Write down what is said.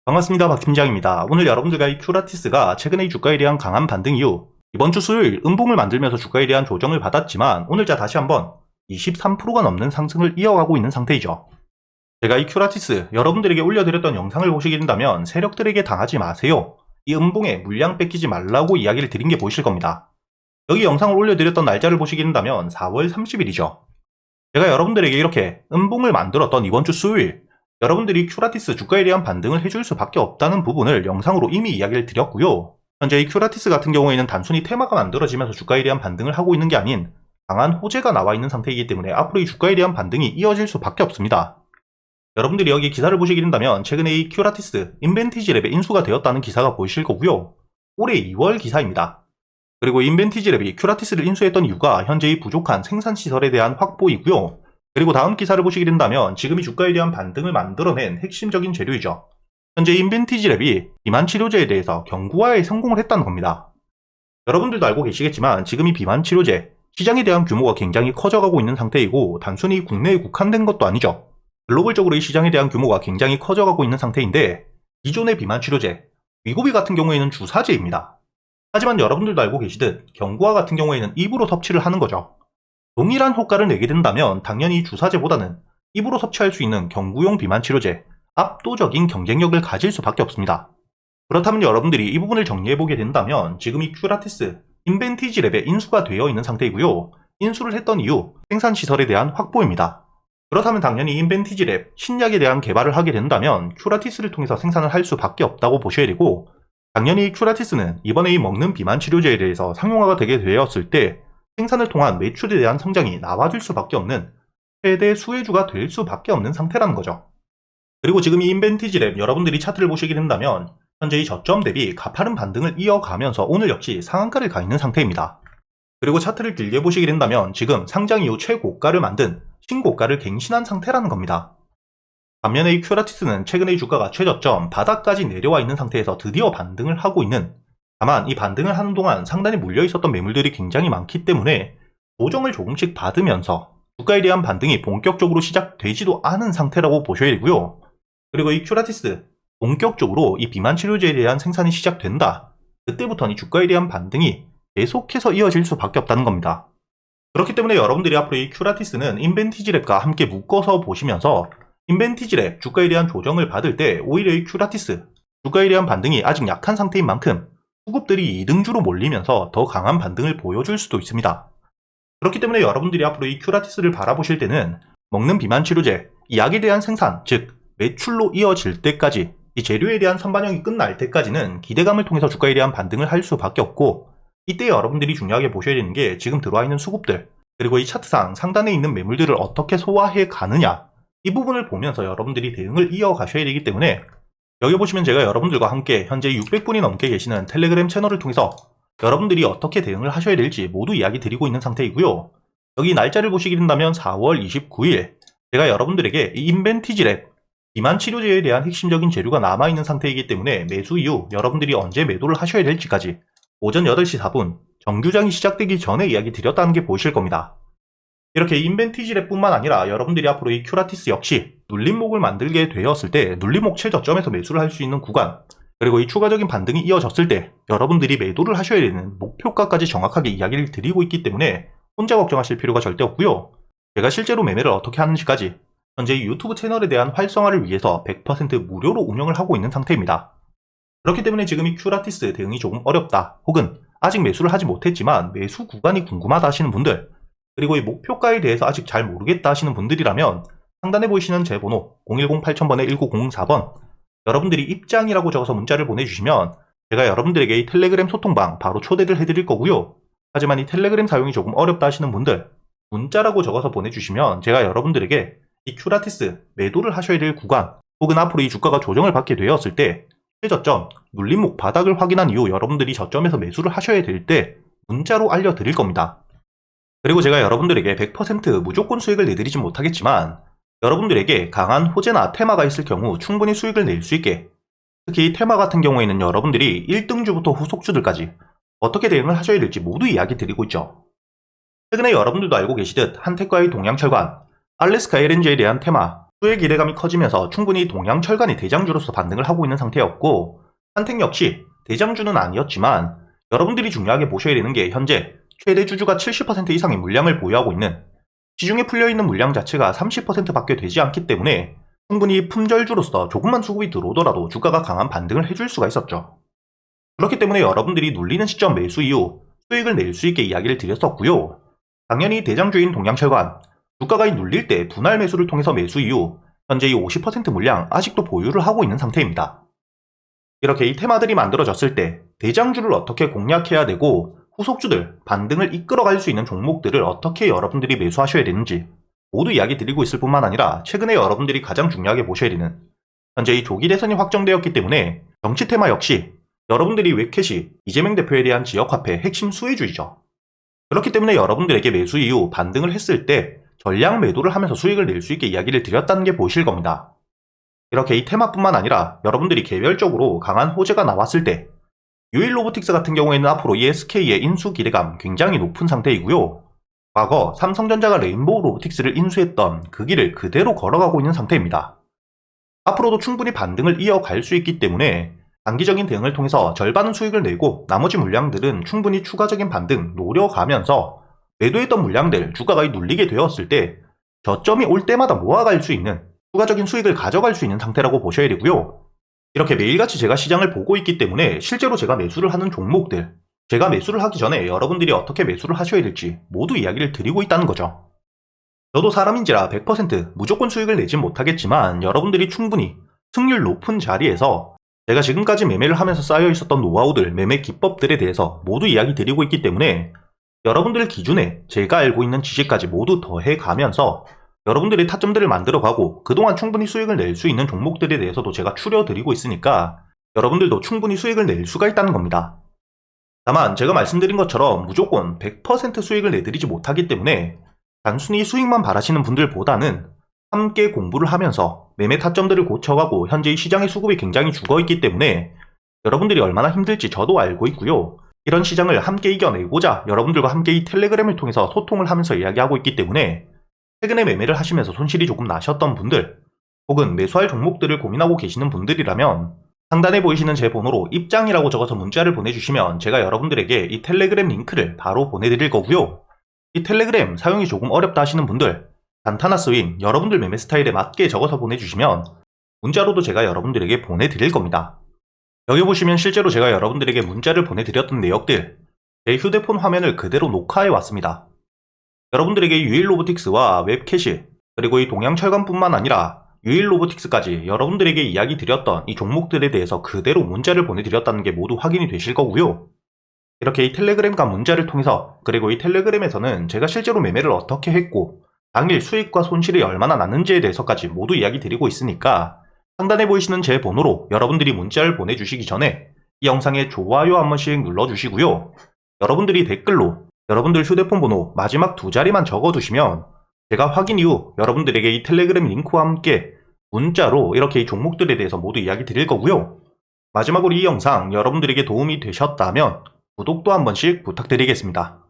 반갑습니다. 박 팀장입니다. 오늘 여러분들과 이 큐라티스가 최근의 주가에 대한 강한 반등 이후 이번 주 수요일 음봉을 만들면서 주가에 대한 조정을 받았지만 오늘자 다시 한번 23%가 넘는 상승을 이어가고 있는 상태이죠. 제가 이 큐라티스 여러분들에게 올려드렸던 영상을 보시게 된다면 세력들에게 당하지 마세요. 이 음봉에 물량 뺏기지 말라고 이야기를 드린 게 보이실 겁니다. 여기 영상을 올려드렸던 날짜를 보시게 된다면 4월 30일이죠. 제가 여러분들에게 이렇게 음봉을 만들었던 이번 주 수요일 여러분들이 큐라티스 주가에 대한 반등을 해줄 수밖에 없다는 부분을 영상으로 이미 이야기를 드렸고요. 현재 이 큐라티스 같은 경우에는 단순히 테마가 만들어지면서 주가에 대한 반등을 하고 있는 게 아닌 강한 호재가 나와 있는 상태이기 때문에 앞으로 이 주가에 대한 반등이 이어질 수밖에 없습니다. 여러분들이 여기 기사를 보시게 된다면 최근에 이 큐라티스 인벤티지랩에 인수가 되었다는 기사가 보이실 거고요. 올해 2월 기사입니다. 그리고 인벤티지랩이 큐라티스를 인수했던 이유가 현재 이 부족한 생산시설에 대한 확보이고요. 그리고 다음 기사를 보시게 된다면 지금 이 주가에 대한 반등을 만들어낸 핵심적인 재료이죠. 현재 인벤티지랩이 비만 치료제에 대해서 경구화에 성공을 했다는 겁니다. 여러분들도 알고 계시겠지만 지금 이 비만 치료제 시장에 대한 규모가 굉장히 커져가고 있는 상태이고 단순히 국내에 국한된 것도 아니죠. 글로벌적으로 이 시장에 대한 규모가 굉장히 커져가고 있는 상태인데 기존의 비만 치료제 위고비 같은 경우에는 주사제입니다. 하지만 여러분들도 알고 계시듯 경구화 같은 경우에는 입으로 섭취를 하는 거죠. 동일한 효과를 내게 된다면 당연히 주사제보다는 입으로 섭취할 수 있는 경구용 비만 치료제 압도적인 경쟁력을 가질 수밖에 없습니다. 그렇다면 여러분들이 이 부분을 정리해보게 된다면 지금 이 큐라티스 인벤티지랩에 인수가 되어 있는 상태이고요. 인수를 했던 이유 생산시설에 대한 확보입니다. 그렇다면 당연히 인벤티지랩 신약에 대한 개발을 하게 된다면 큐라티스를 통해서 생산을 할 수밖에 없다고 보셔야 되고 당연히 큐라티스는 이번에 이 먹는 비만 치료제에 대해서 상용화가 되게 되었을 때 생산을 통한 매출에 대한 성장이 나와줄 수밖에 없는 최대 수혜주가 될 수밖에 없는 상태라는 거죠. 그리고 지금 이 인벤티지랩 여러분들이 차트를 보시게 된다면 현재 이 저점 대비 가파른 반등을 이어가면서 오늘 역시 상한가를 가 있는 상태입니다. 그리고 차트를 길게 보시게 된다면 지금 상장 이후 최고가를 만든 신고가를 갱신한 상태라는 겁니다. 반면에 이 큐라티스는 최근의 주가가 최저점 바닥까지 내려와 있는 상태에서 드디어 반등을 하고 있는 다만 이 반등을 하는 동안 상단에 물려 있었던 매물들이 굉장히 많기 때문에 조정을 조금씩 받으면서 주가에 대한 반등이 본격적으로 시작되지도 않은 상태라고 보셔야 되고요. 그리고 이 큐라티스 본격적으로 이 비만 치료제에 대한 생산이 시작된다. 그때부터는 이 주가에 대한 반등이 계속해서 이어질 수밖에 없다는 겁니다. 그렇기 때문에 여러분들이 앞으로 이 큐라티스는 인벤티지랩과 함께 묶어서 보시면서 인벤티지랩 주가에 대한 조정을 받을 때 오히려 이 큐라티스 주가에 대한 반등이 아직 약한 상태인 만큼 수급들이 2등주로 몰리면서 더 강한 반등을 보여줄 수도 있습니다. 그렇기 때문에 여러분들이 앞으로 이 큐라티스를 바라보실 때는 먹는 비만 치료제, 이 약에 대한 생산, 즉 매출로 이어질 때까지 이 재료에 대한 선반영이 끝날 때까지는 기대감을 통해서 주가에 대한 반등을 할 수밖에 없고 이때 여러분들이 중요하게 보셔야 되는 게 지금 들어와 있는 수급들 그리고 이 차트상 상단에 있는 매물들을 어떻게 소화해 가느냐 이 부분을 보면서 여러분들이 대응을 이어가셔야 되기 때문에 여기 보시면 제가 여러분들과 함께 현재 600분이 넘게 계시는 텔레그램 채널을 통해서 여러분들이 어떻게 대응을 하셔야 될지 모두 이야기 드리고 있는 상태이고요. 여기 날짜를 보시게 된다면 4월 29일 제가 여러분들에게 이 인벤티지랩 비만 치료제에 대한 핵심적인 재료가 남아있는 상태이기 때문에 매수 이후 여러분들이 언제 매도를 하셔야 될지까지 오전 8시 4분 정규장이 시작되기 전에 이야기 드렸다는 게 보이실 겁니다. 이렇게 인벤티지랩뿐만 아니라 여러분들이 앞으로 이 큐라티스 역시 눌림목을 만들게 되었을 때 눌림목 최저점에서 매수를 할 수 있는 구간 그리고 이 추가적인 반등이 이어졌을 때 여러분들이 매도를 하셔야 되는 목표가까지 정확하게 이야기를 드리고 있기 때문에 혼자 걱정하실 필요가 절대 없고요. 제가 실제로 매매를 어떻게 하는지까지 현재 이 유튜브 채널에 대한 활성화를 위해서 100% 무료로 운영을 하고 있는 상태입니다. 그렇기 때문에 지금 이 큐라티스 대응이 조금 어렵다 혹은 아직 매수를 하지 못했지만 매수 구간이 궁금하다 하시는 분들 그리고 이 목표가에 대해서 아직 잘 모르겠다 하시는 분들이라면 상단에 보이시는 제 번호 010-8000번에 1904번 여러분들이 입장이라고 적어서 문자를 보내주시면 제가 여러분들에게 이 텔레그램 소통방 바로 초대를 해드릴 거고요. 하지만 이 텔레그램 사용이 조금 어렵다 하시는 분들 문자라고 적어서 보내주시면 제가 여러분들에게 이 큐라티스 매도를 하셔야 될 구간 혹은 앞으로 이 주가가 조정을 받게 되었을 때 최저점, 눌림목 바닥을 확인한 이후 여러분들이 저점에서 매수를 하셔야 될 때 문자로 알려드릴 겁니다. 그리고 제가 여러분들에게 100% 무조건 수익을 내드리진 못하겠지만 여러분들에게 강한 호재나 테마가 있을 경우 충분히 수익을 낼 수 있게 특히 테마 같은 경우에는 여러분들이 1등주부터 후속주들까지 어떻게 대응을 하셔야 될지 모두 이야기 드리고 있죠. 최근에 여러분들도 알고 계시듯 한택과의 동양철관, 알래스카 LNG에 대한 테마 수혜 기대감이 커지면서 충분히 동양철간이 대장주로서 반등을 하고 있는 상태였고, 한택 역시 대장주는 아니었지만 여러분들이 중요하게 보셔야 되는 게 현재 최대 주주가 70% 이상의 물량을 보유하고 있는, 시중에 풀려있는 물량 자체가 30%밖에 되지 않기 때문에 충분히 품절주로서 조금만 수급이 들어오더라도 주가가 강한 반등을 해줄 수가 있었죠. 그렇기 때문에 여러분들이 눌리는 시점 매수 이후 수익을 낼 수 있게 이야기를 드렸었고요. 당연히 대장주인 동양철관, 주가가 눌릴 때 분할 매수를 통해서 매수 이후 현재 이 50% 물량 아직도 보유를 하고 있는 상태입니다. 이렇게 이 테마들이 만들어졌을 때 대장주를 어떻게 공략해야 되고 후속주들, 반등을 이끌어갈 수 있는 종목들을 어떻게 여러분들이 매수하셔야 되는지 모두 이야기 드리고 있을 뿐만 아니라, 최근에 여러분들이 가장 중요하게 보셔야 되는, 현재 이 조기 대선이 확정되었기 때문에 정치 테마 역시 여러분들이 웹캣이 이재명 대표에 대한 지역화폐 핵심 수혜주이죠. 그렇기 때문에 여러분들에게 매수 이후 반등을 했을 때 전량 매도를 하면서 수익을 낼 수 있게 이야기를 드렸다는 게 보이실 겁니다. 이렇게 이 테마뿐만 아니라 여러분들이 개별적으로 강한 호재가 나왔을 때 유일로보틱스 같은 경우에는 앞으로 이 SK의 인수 기대감 굉장히 높은 상태이고요. 과거 삼성전자가 레인보우 로보틱스를 인수했던 그 길을 그대로 걸어가고 있는 상태입니다. 앞으로도 충분히 반등을 이어갈 수 있기 때문에 단기적인 대응을 통해서 절반은 수익을 내고 나머지 물량들은 충분히 추가적인 반등 노려가면서 매도했던 물량들 주가가 눌리게 되었을 때 저점이 올 때마다 모아갈 수 있는 추가적인 수익을 가져갈 수 있는 상태라고 보셔야 되고요. 이렇게 매일같이 제가 시장을 보고 있기 때문에 실제로 제가 매수를 하는 종목들, 제가 매수를 하기 전에 여러분들이 어떻게 매수를 하셔야 될지 모두 이야기를 드리고 있다는 거죠. 저도 사람인지라 100% 무조건 수익을 내진 못하겠지만 여러분들이 충분히 승률 높은 자리에서 제가 지금까지 매매를 하면서 쌓여 있었던 노하우들, 매매 기법들에 대해서 모두 이야기 드리고 있기 때문에 여러분들 기준에 제가 알고 있는 지식까지 모두 더해 가면서 여러분들이 타점들을 만들어가고 그동안 충분히 수익을 낼 수 있는 종목들에 대해서도 제가 추려드리고 있으니까 여러분들도 충분히 수익을 낼 수가 있다는 겁니다. 다만 제가 말씀드린 것처럼 무조건 100% 수익을 내드리지 못하기 때문에 단순히 수익만 바라시는 분들보다는 함께 공부를 하면서 매매 타점들을 고쳐가고, 현재 이 시장의 수급이 굉장히 죽어있기 때문에 여러분들이 얼마나 힘들지 저도 알고 있고요. 이런 시장을 함께 이겨내고자 여러분들과 함께 이 텔레그램을 통해서 소통을 하면서 이야기하고 있기 때문에 최근에 매매를 하시면서 손실이 조금 나셨던 분들, 혹은 매수할 종목들을 고민하고 계시는 분들이라면 상단에 보이시는 제 번호로 입장이라고 적어서 문자를 보내주시면 제가 여러분들에게 이 텔레그램 링크를 바로 보내드릴 거고요. 이 텔레그램 사용이 조금 어렵다 하시는 분들, 단타나 스윙, 여러분들 매매 스타일에 맞게 적어서 보내주시면 문자로도 제가 여러분들에게 보내드릴 겁니다. 여기 보시면 실제로 제가 여러분들에게 문자를 보내드렸던 내역들, 제 휴대폰 화면을 그대로 녹화해 왔습니다. 여러분들에게 유일로보틱스와 웹캐시, 그리고 이 동양철강뿐만 아니라 유일로보틱스까지 여러분들에게 이야기 드렸던 이 종목들에 대해서 그대로 문자를 보내드렸다는 게 모두 확인이 되실 거고요. 이렇게 이 텔레그램과 문자를 통해서, 그리고 이 텔레그램에서는 제가 실제로 매매를 어떻게 했고 당일 수익과 손실이 얼마나 났는지에 대해서까지 모두 이야기 드리고 있으니까 상단에 보이시는 제 번호로 여러분들이 문자를 보내주시기 전에 이 영상에 좋아요 한 번씩 눌러주시고요. 여러분들이 댓글로 여러분들 휴대폰 번호 마지막 2자리만 적어두시면 제가 확인 이후 여러분들에게 이 텔레그램 링크와 함께 문자로 이렇게 이 종목들에 대해서 모두 이야기 드릴 거고요. 마지막으로 이 영상 여러분들에게 도움이 되셨다면 구독도 한 번씩 부탁드리겠습니다.